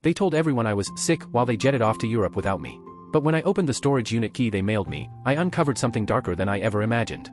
They told everyone I was sick while they jetted off to Europe without me. But when I opened the storage unit key they mailed me, I uncovered something darker than I ever imagined.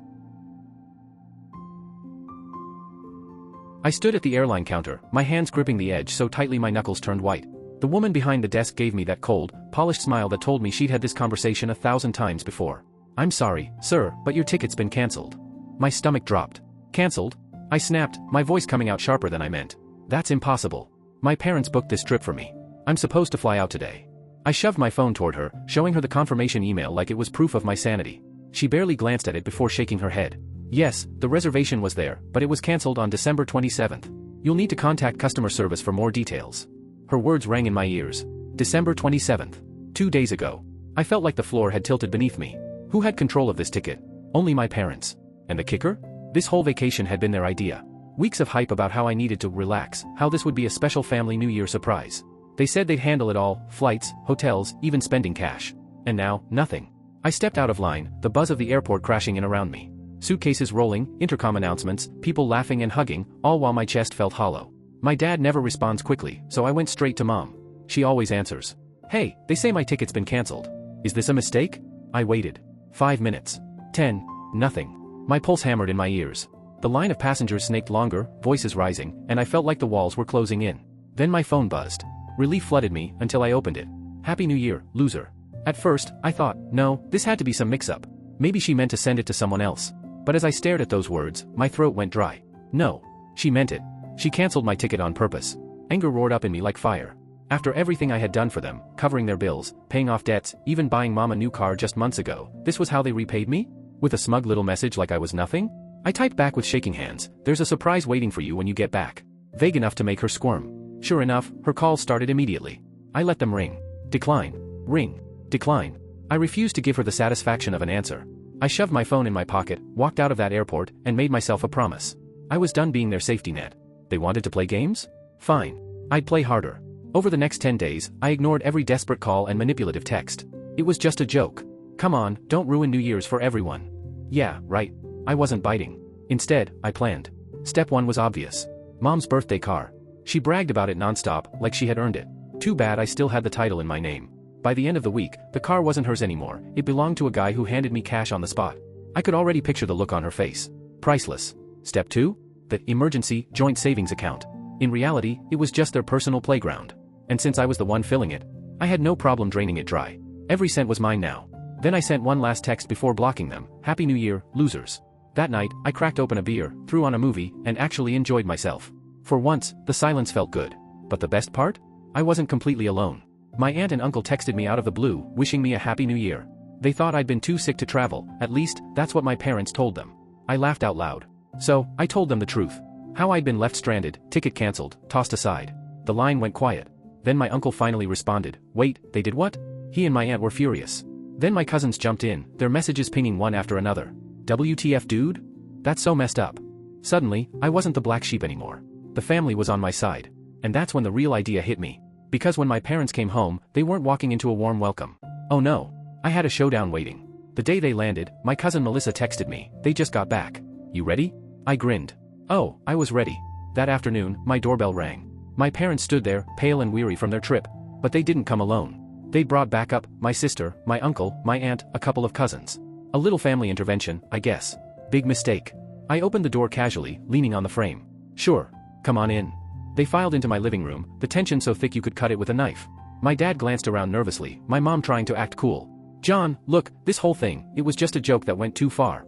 I stood at the airline counter, my hands gripping the edge so tightly my knuckles turned white. The woman behind the desk gave me that cold, polished smile that told me she'd had this conversation 1,000 times before. "I'm sorry, sir, but your ticket's been cancelled." My stomach dropped. "Cancelled?" I snapped, my voice coming out sharper than I meant. "That's impossible. My parents booked this trip for me. I'm supposed to fly out today." I shoved my phone toward her, showing her the confirmation email like it was proof of my sanity. She barely glanced at it before shaking her head. "Yes, the reservation was there, but it was cancelled on December 27th. You'll need to contact customer service for more details." Her words rang in my ears. December 27th. 2 days ago. I felt like the floor had tilted beneath me. Who had control of this ticket? Only my parents. And the kicker? This whole vacation had been their idea. Weeks of hype about how I needed to relax, how this would be a special family New Year surprise. They said they'd handle it all, flights, hotels, even spending cash. And now, nothing. I stepped out of line, the buzz of the airport crashing in around me. Suitcases rolling, intercom announcements, people laughing and hugging, all while my chest felt hollow. My dad never responds quickly, so I went straight to Mom. She always answers. "Hey, they say my ticket's been cancelled. Is this a mistake?" I waited. 5 minutes. 10. Nothing. My pulse hammered in my ears. The line of passengers snaked longer, voices rising, and I felt like the walls were closing in. Then my phone buzzed. Relief flooded me until I opened it. "Happy New Year, loser." At first, I thought, no, this had to be some mix-up. Maybe she meant to send it to someone else. But as I stared at those words, my throat went dry. No. She meant it. She cancelled my ticket on purpose. Anger roared up in me like fire. After everything I had done for them, covering their bills, paying off debts, even buying Mom a new car just months ago, this was how they repaid me? With a smug little message like I was nothing? I typed back with shaking hands, "There's a surprise waiting for you when you get back." Vague enough to make her squirm. Sure enough, her calls started immediately. I let them ring. Decline. Ring. Decline. I refused to give her the satisfaction of an answer. I shoved my phone in my pocket, walked out of that airport, and made myself a promise. I was done being their safety net. They wanted to play games? Fine. I'd play harder. Over the next 10 days, I ignored every desperate call and manipulative text. It was just a joke. Come on, don't ruin New Year's for everyone. Yeah, right. I wasn't biting. Instead, I planned. Step 1 was obvious. Mom's birthday car. She bragged about it nonstop, like she had earned it. Too bad I still had the title in my name. By the end of the week, the car wasn't hers anymore, it belonged to a guy who handed me cash on the spot. I could already picture the look on her face. Priceless. Step 2? The emergency joint savings account. In reality, it was just their personal playground. And since I was the one filling it, I had no problem draining it dry. Every cent was mine now. Then I sent one last text before blocking them. "Happy New Year, losers." That night, I cracked open a beer, threw on a movie, and actually enjoyed myself. For once, the silence felt good. But the best part? I wasn't completely alone. My aunt and uncle texted me out of the blue, wishing me a happy new year. They thought I'd been too sick to travel, at least, that's what my parents told them. I laughed out loud. So, I told them the truth. How I'd been left stranded, ticket cancelled, tossed aside. The line went quiet. Then my uncle finally responded. "Wait, they did what?" He and my aunt were furious. Then my cousins jumped in, their messages pinging one after another. "WTF dude? That's so messed up." Suddenly, I wasn't the black sheep anymore. The family was on my side. And that's when the real idea hit me. Because when my parents came home, they weren't walking into a warm welcome. Oh no. I had a showdown waiting. The day they landed, my cousin Melissa texted me, "They just got back. You ready?" I grinned. Oh, I was ready. That afternoon, my doorbell rang. My parents stood there, pale and weary from their trip. But they didn't come alone. They brought backup, my sister, my uncle, my aunt, a couple of cousins. A little family intervention, I guess. Big mistake. I opened the door casually, leaning on the frame. "Sure. Come on in." They filed into my living room, the tension so thick you could cut it with a knife. My dad glanced around nervously, my mom trying to act cool. "John, look, this whole thing, it was just a joke that went too far."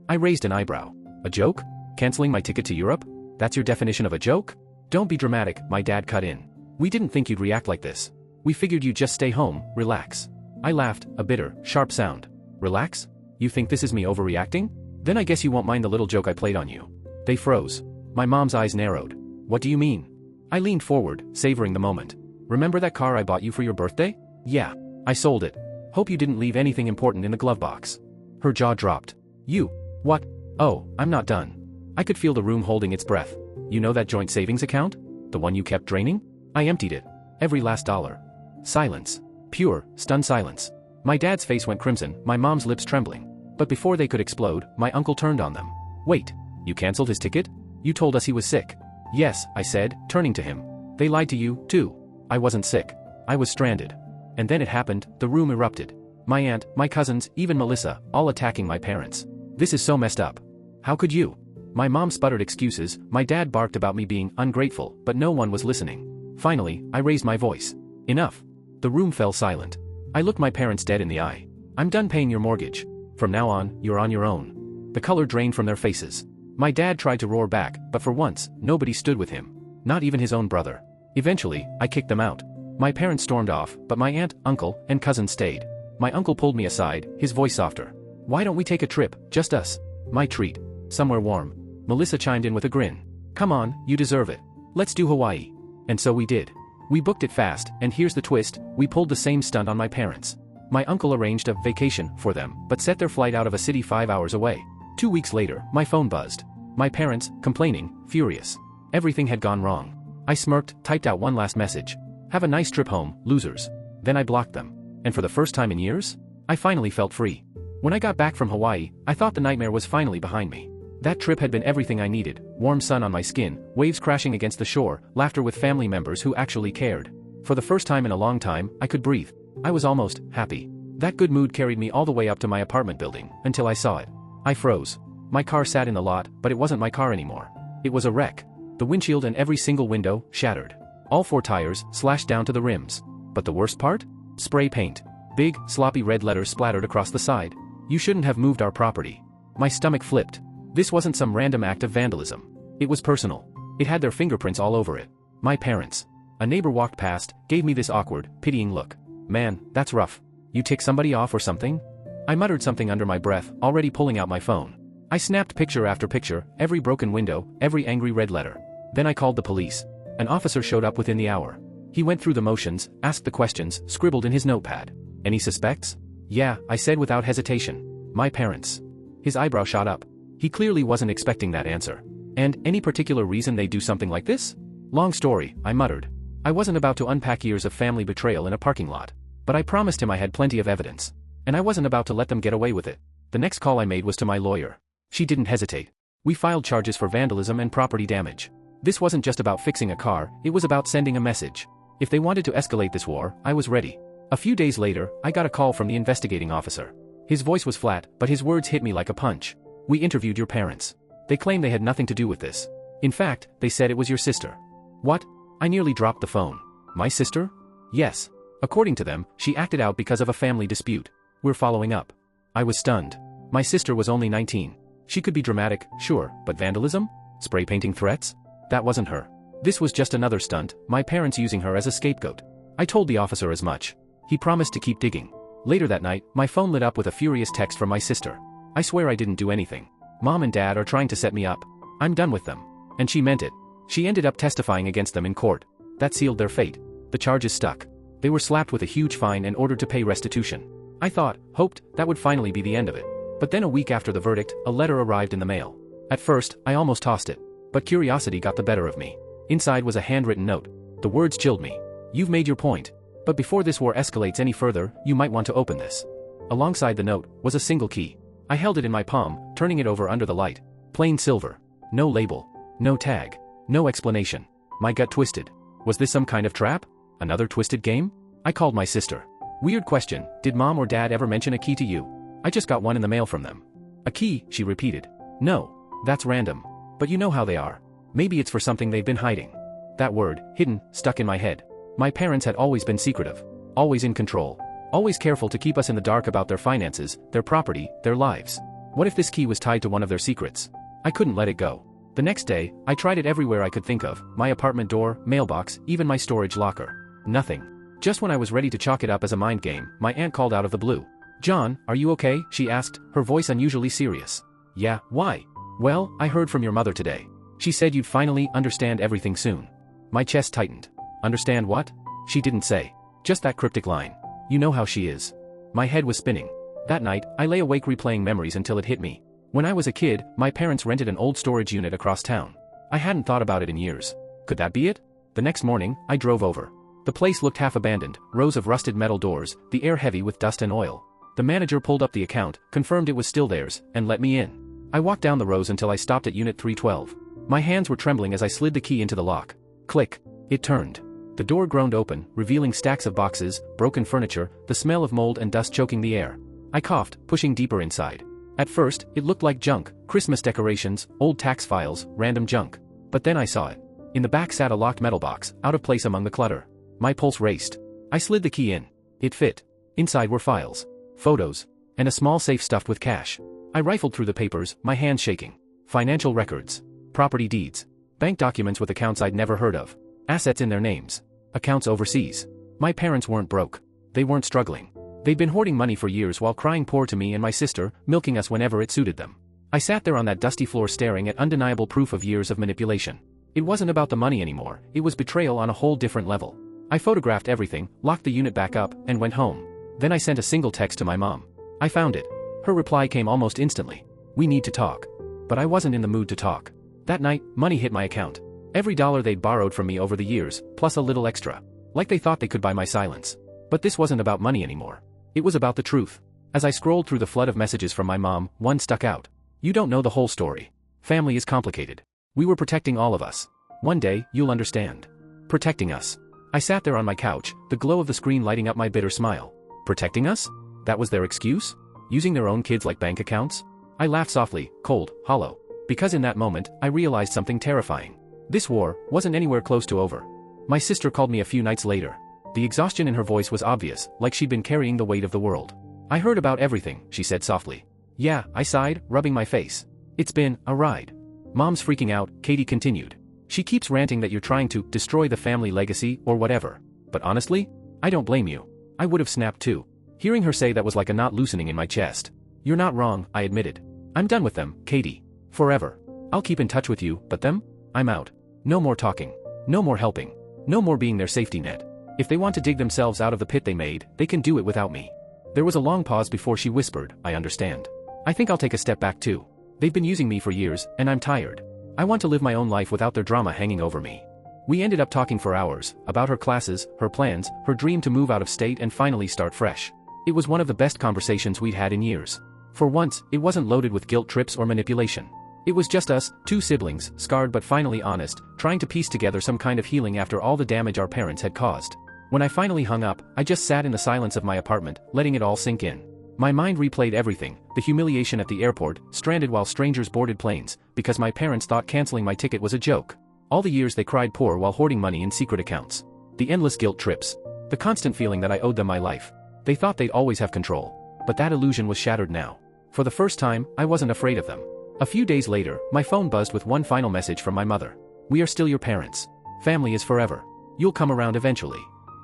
I raised an eyebrow. "A joke? Canceling my ticket to Europe? That's your definition of a joke?" "Don't be dramatic," my dad cut in. "We didn't think you'd react like this. We figured you'd just stay home, relax." I laughed, a bitter, sharp sound. "Relax? You think this is me overreacting? Then I guess you won't mind the little joke I played on you." They froze. My mom's eyes narrowed. "What do you mean?" I leaned forward, savoring the moment. "Remember that car I bought you for your birthday?" "Yeah. I sold it. Hope you didn't leave anything important in the glove box." Her jaw dropped. "You? What? Oh, I'm not done." I could feel the room holding its breath. "You know that joint savings account? The one you kept draining?" I emptied it. Every last dollar. Silence. Pure, stunned silence. My dad's face went crimson, my mom's lips trembling. But before they could explode, my uncle turned on them. "Wait, you canceled his ticket? You told us he was sick." "Yes," I said, turning to him. "They lied to you, too." I wasn't sick. I was stranded. And then it happened, the room erupted. My aunt, my cousins, even Melissa, all attacking my parents. This is so messed up. How could you? My mom sputtered excuses, my dad barked about me being ungrateful, but no one was listening. Finally, I raised my voice. Enough. The room fell silent. I looked my parents dead in the eye. I'm done paying your mortgage. From now on, you're on your own. The color drained from their faces. My dad tried to roar back, but for once, nobody stood with him. Not even his own brother. Eventually, I kicked them out. My parents stormed off, but my aunt, uncle, and cousin stayed. My uncle pulled me aside, his voice softer. Why don't we take a trip, just us? My treat. Somewhere warm. Melissa chimed in with a grin. Come on, you deserve it. Let's do Hawaii. And so we did. We booked it fast, and here's the twist, we pulled the same stunt on my parents. My uncle arranged a vacation for them, but set their flight out of a city 5 hours away. 2 weeks later, my phone buzzed. My parents, complaining, furious. Everything had gone wrong. I smirked, typed out one last message. Have a nice trip home, losers. Then I blocked them. And for the first time in years, I finally felt free. When I got back from Hawaii, I thought the nightmare was finally behind me. That trip had been everything I needed, warm sun on my skin, waves crashing against the shore, laughter with family members who actually cared. For the first time in a long time, I could breathe. I was almost happy. That good mood carried me all the way up to my apartment building, until I saw it. I froze. My car sat in the lot, but it wasn't my car anymore. It was a wreck. The windshield and every single window, shattered. All 4 tires, slashed down to the rims. But the worst part? Spray paint. Big, sloppy red letters splattered across the side. You shouldn't have moved our property. My stomach flipped. This wasn't some random act of vandalism. It was personal. It had their fingerprints all over it. My parents. A neighbor walked past, gave me this awkward, pitying look. Man, that's rough. You tick somebody off or something? I muttered something under my breath, already pulling out my phone. I snapped picture after picture, every broken window, every angry red letter. Then I called the police. An officer showed up within the hour. He went through the motions, asked the questions, scribbled in his notepad. Any suspects? Yeah, I said without hesitation. My parents. His eyebrow shot up. He clearly wasn't expecting that answer. And, any particular reason they do something like this? Long story, I muttered. I wasn't about to unpack years of family betrayal in a parking lot. But I promised him I had plenty of evidence. And I wasn't about to let them get away with it. The next call I made was to my lawyer. She didn't hesitate. We filed charges for vandalism and property damage. This wasn't just about fixing a car, it was about sending a message. If they wanted to escalate this war, I was ready. A few days later, I got a call from the investigating officer. His voice was flat, but his words hit me like a punch. We interviewed your parents. They claim they had nothing to do with this. In fact, they said it was your sister. What? I nearly dropped the phone. My sister? Yes. According to them, she acted out because of a family dispute. We're following up. I was stunned. My sister was only 19. She could be dramatic, sure, but vandalism? Spray painting threats? That wasn't her. This was just another stunt, my parents using her as a scapegoat. I told the officer as much. He promised to keep digging. Later that night, my phone lit up with a furious text from my sister. I swear I didn't do anything. Mom and Dad are trying to set me up. I'm done with them. And she meant it. She ended up testifying against them in court. That sealed their fate. The charges stuck. They were slapped with a huge fine and ordered to pay restitution. I hoped, that would finally be the end of it. But then a week after the verdict, a letter arrived in the mail. At first, I almost tossed it. But curiosity got the better of me. Inside was a handwritten note. The words chilled me. You've made your point. But before this war escalates any further, you might want to open this. Alongside the note was a single key. I held it in my palm, turning it over under the light. Plain silver. No label. No tag. No explanation. My gut twisted. Was this some kind of trap? Another twisted game? I called my sister. Weird question, did Mom or Dad ever mention a key to you? I just got one in the mail from them. A key, she repeated. No. That's random. But you know how they are. Maybe it's for something they've been hiding. That word, hidden, stuck in my head. My parents had always been secretive. Always in control. Always careful to keep us in the dark about their finances, their property, their lives. What if this key was tied to one of their secrets? I couldn't let it go. The next day, I tried it everywhere I could think of, my apartment door, mailbox, even my storage locker. Nothing. Just when I was ready to chalk it up as a mind game, my aunt called out of the blue. John, are you okay? She asked, her voice unusually serious. Yeah, why? Well, I heard from your mother today. She said you'd finally understand everything soon. My chest tightened. Understand what? She didn't say. Just that cryptic line. You know how she is. My head was spinning. That night, I lay awake replaying memories until it hit me. When I was a kid, my parents rented an old storage unit across town. I hadn't thought about it in years. Could that be it? The next morning, I drove over. The place looked half abandoned, rows of rusted metal doors, the air heavy with dust and oil. The manager pulled up the account, confirmed it was still theirs, and let me in. I walked down the rows until I stopped at Unit 312. My hands were trembling as I slid the key into the lock. Click. It turned. The door groaned open, revealing stacks of boxes, broken furniture, the smell of mold and dust choking the air. I coughed, pushing deeper inside. At first, it looked like junk, Christmas decorations, old tax files, random junk. But then I saw it. In the back sat a locked metal box, out of place among the clutter. My pulse raced. I slid the key in. It fit. Inside were files, photos, and a small safe stuffed with cash. I rifled through the papers, my hands shaking. Financial records, property deeds, bank documents with accounts I'd never heard of, assets in their names, accounts overseas. My parents weren't broke. They weren't struggling. They'd been hoarding money for years while crying poor to me and my sister, milking us whenever it suited them. I sat there on that dusty floor staring at undeniable proof of years of manipulation. It wasn't about the money anymore, it was betrayal on a whole different level. I photographed everything, locked the unit back up, and went home. Then I sent a single text to my mom. I found it. Her reply came almost instantly. We need to talk. But I wasn't in the mood to talk. That night, money hit my account. Every dollar they'd borrowed from me over the years, plus a little extra. Like they thought they could buy my silence. But this wasn't about money anymore. It was about the truth. As I scrolled through the flood of messages from my mom, one stuck out. You don't know the whole story. Family is complicated. We were protecting all of us. One day, you'll understand. Protecting us. I sat there on my couch, the glow of the screen lighting up my bitter smile. Protecting us? That was their excuse? Using their own kids like bank accounts? I laughed softly, cold, hollow. Because in that moment, I realized something terrifying. This war wasn't anywhere close to over. My sister called me a few nights later. The exhaustion in her voice was obvious, like she'd been carrying the weight of the world. I heard about everything, she said softly. Yeah, I sighed, rubbing my face. It's been a ride. Mom's freaking out, Katie continued. She keeps ranting that you're trying to destroy the family legacy or whatever. But honestly, I don't blame you. I would have snapped too. Hearing her say that was like a knot loosening in my chest. You're not wrong, I admitted. I'm done with them, Katie. Forever. I'll keep in touch with you, but them? I'm out. No more talking. No more helping. No more being their safety net. If they want to dig themselves out of the pit they made, they can do it without me. There was a long pause before she whispered, I understand. I think I'll take a step back too. They've been using me for years, and I'm tired. I want to live my own life without their drama hanging over me. We ended up talking for hours, about her classes, her plans, her dream to move out of state and finally start fresh. It was one of the best conversations we'd had in years. For once, it wasn't loaded with guilt trips or manipulation. It was just us, two siblings, scarred but finally honest, trying to piece together some kind of healing after all the damage our parents had caused. When I finally hung up, I just sat in the silence of my apartment, letting it all sink in. My mind replayed everything, the humiliation at the airport, stranded while strangers boarded planes, because my parents thought canceling my ticket was a joke. All the years they cried poor while hoarding money in secret accounts. The endless guilt trips. The constant feeling that I owed them my life. They thought they'd always have control. But that illusion was shattered now. For the first time, I wasn't afraid of them. A few days later, my phone buzzed with one final message from my mother. We are still your parents. Family is forever. You'll come around eventually.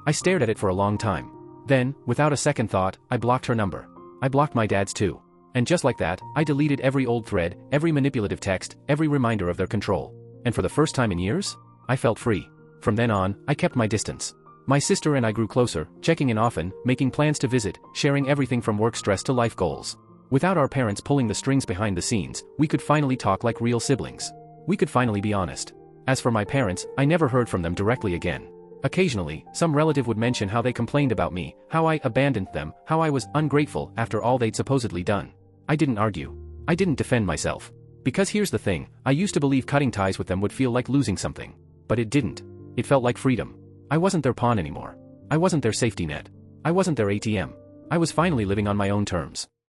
I stared at it for a long time. Then, without a second thought, I blocked her number. I blocked my dad's too. And just like that, I deleted every old thread, every manipulative text, every reminder of their control. And for the first time in years, I felt free. From then on, I kept my distance. My sister and I grew closer, checking in often, making plans to visit, sharing everything from work stress to life goals. Without our parents pulling the strings behind the scenes, we could finally talk like real siblings. We could finally be honest. As for my parents, I never heard from them directly again. Occasionally, some relative would mention how they complained about me, how I abandoned them, how I was ungrateful after all they'd supposedly done. I didn't argue. I didn't defend myself. Because here's the thing, I used to believe cutting ties with them would feel like losing something. But it didn't. It felt like freedom. I wasn't their pawn anymore. I wasn't their safety net. I wasn't their ATM. I was finally living on my own terms.